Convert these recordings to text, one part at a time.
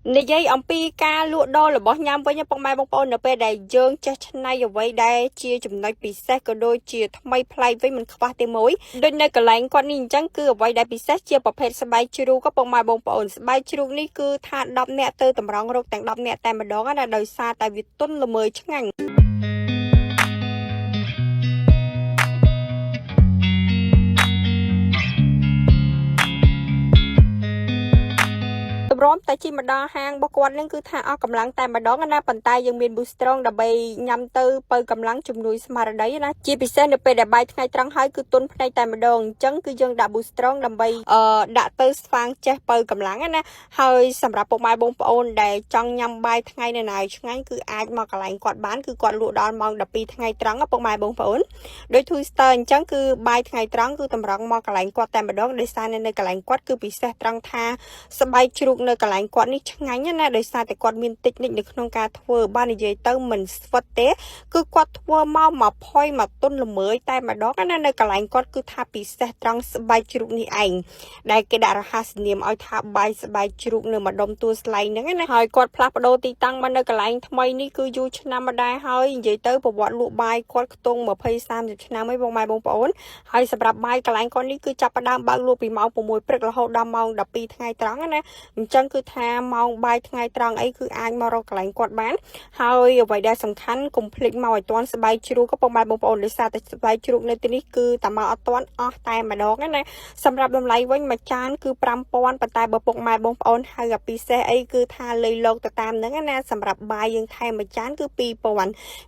និយាយអំពីការលក់ដូររបស់ញ៉ាំវិញពុកម៉ែបងប្អូននៅពេលដែលយើងចេះច្នៃអ្វីដែលជាចំណុចពិសេសក៏ដូចជាថ្មីប្លែកវិញមិនខ្វះទេមួយដូចនៅកន្លែងគាត់នេះអញ្ចឹងគឺអ្វីដែលពិសេសជាប្រភេទស្បែកជ្រូកក៏ពុកម៉ែបងប្អូនស្បែកជ្រូកនេះគឺថា10នាក់ទៅតម្រង់រកទាំង10នាក់តែម្ដងណាដោយសារតែវាទន់ល្មើយឆ្ងាញ់ព្រមតែជិះមកដល់ហាងរបស់គាត់នឹងគឺថាអស់កម្លាំងតែម្ដងណាប៉ុន្តែយើងមាន boost strong ដើម្បីញ៉ាំទៅបើកម្លាំងជំនួយស្មារតីណាជាពិសេសនៅពេលដែលបាយថ្ងៃត្រង់ហើយគឺទុនភ្នែកតែម្ដងអញ្ចឹងគឺយើងដាក់ boost strong ដើម្បីដាក់ទៅស្វាងចេះបើកម្លាំងណាហើយសម្រាប់ពុកម៉ែបងប្អូនដែលចង់ញ៉ាំបាយថ្ងៃនៅណាឆ្ងាញ់គឺអាចមកកន្លែងគាត់បានគឺគាត់លក់ដល់ម៉ោង12ថ្ងៃត្រង់ពុកម៉ែបងប្អូនដោយ Twister អញ្ចឹងគឺបាយថ្ងៃត្រង់គឺតម្រង់មកកន្លែងគាត់តែម្ដងដោយសារនៅកន្លែងគាត់គឺពិសេសត្រង់ថាស្បែកជ្រូកនៅកន្លែងគាត់នេះឆ្ងាញ់ណាដោយសារតែគាត់មានតិចនិចនៅក្នុងការធ្វើបាននិយាយទៅមិនស្វិតទេគឺគាត់ធ្វើមកផុយមកទុនល្មើយតែម្ដងណានៅកន្លែងគាត់គឺថាពិសេសត្រង់ស្បែកជ្រូកនេះឯងដែលគេដាក់រហស្សនាមឲ្យថាបាយស្បែកជ្រូកនៅម្ដុំទួលស្លែងហ្នឹងណាហើយគាត់ផ្លាស់ប្ដូរទីតាំងមកនៅកន្លែងថ្មីនេះគឺយូរឆ្នាំម្ដាយហើយនិយាយទៅប្រវត្តិលក់បាយគាត់ខ្ទង់20-30ឆ្នាំហើយបងប្អូនហើយសម្រាប់បាយកន្លែងគាត់នេះគឺចាប់ផ្ដើមបើកលក់ពីម៉ោង6ព្រឹករហូតដល់ម៉ោង12ថ្ងៃត្រង់ណាអញ្ចឹងគឺថាម៉ោងបាយថ្ងៃត្រង់អីគឺអាចមករកកន្លែងគាត់បានហើយអ្វីដែលសំខាន់កុំភ្លេចមកឲ្យទាន់ស្បែកជ្រូកក៏ពុកម៉ែបងប្អូនដោយសារតែស្បែកជ្រូកនៅទីនេះគឺតែមកអត់ទាន់អស់តែម្ដងណាសម្រាប់តម្លៃវិញមួយចានគឺ5000ប៉ុន្តែបើពុកម៉ែបងប្អូនហៅអាពិសេសអីគឺថាលុយលោកទៅតាមហ្នឹងណាសម្រាប់បាយយើងថែមមួយចានគឺ2000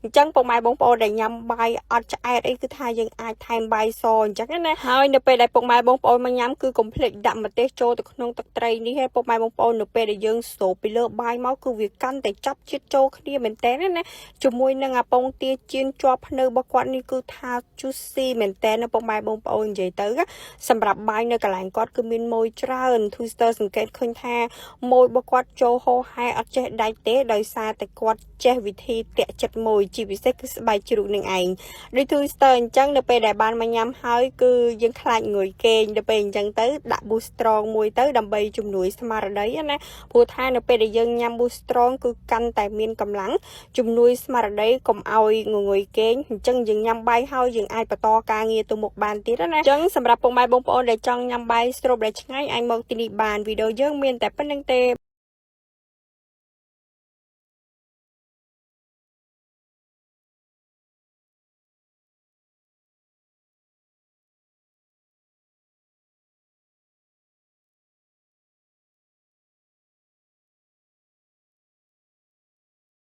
អញ្ចឹងពុកម៉ែបងប្អូនដែលញ៉ាំបាយអត់ឆ្អែតអីគឺថាយើងអាចថែមបាយសអញ្ចឹងណាហើយនៅពេលដែលពុកម៉ែបងប្អូនមកញ៉ាំគឺកុំភ្លេចដាក់ម្ទេសចូលទៅក្នុងទឹកត្រីនេះហើយពុកម៉ែបងប្អូននៅពេលដែលយើងស្រូបពីលើបាយមកគឺវាកាន់តែចាប់ជាតិចូលគ្នាមែនតើណាជាមួយនឹងអាពងទាចៀនជាប់ភ្នៅរបស់គាត់នេះគឺថា juicy មែនតើណាពុកម៉ែបងប្អូននិយាយទៅសម្រាប់បាយនៅកន្លែងគាត់គឺមានម៉ូយច្រើន Twister សង្កេតឃើញថាម៉ូយរបស់គាត់ចូលហូរហែអត់ចេះដាច់ទេដោយសារតែគាត់ចេះវិធីតាក់ចិត្តម៉ូយជាពិសេសគឺស្បែកជ្រូកនឹងឯងដូច Twister អញ្ចឹងនៅពេលដែលបានមកញ៉ាំហើយគឺយើងខ្លាចងុយគេងទៅពេលអញ្ចឹងទៅដាក់ boost strong មួយទៅដើម្បីជំនួយស្មារតីណាព្រោះថានៅពេលដែលយើងញ៉ាំ boost strong គឺកាន់តែមានកម្លាំងជំនួយស្មារតីកុំឲ្យងងុយគេងអញ្ចឹងយើងញ៉ាំបាយហើយយើងអាចបន្តការងារទៅមុខបានទៀតណាអញ្ចឹងសម្រាប់ពុកម៉ែបងប្អូនដែលចង់ញ៉ាំបាយស្រូបដែលឆ្ងាញ់អាចមកទីនេះបានវីដេអូយើងមានតែប៉ុណ្្នឹងទេ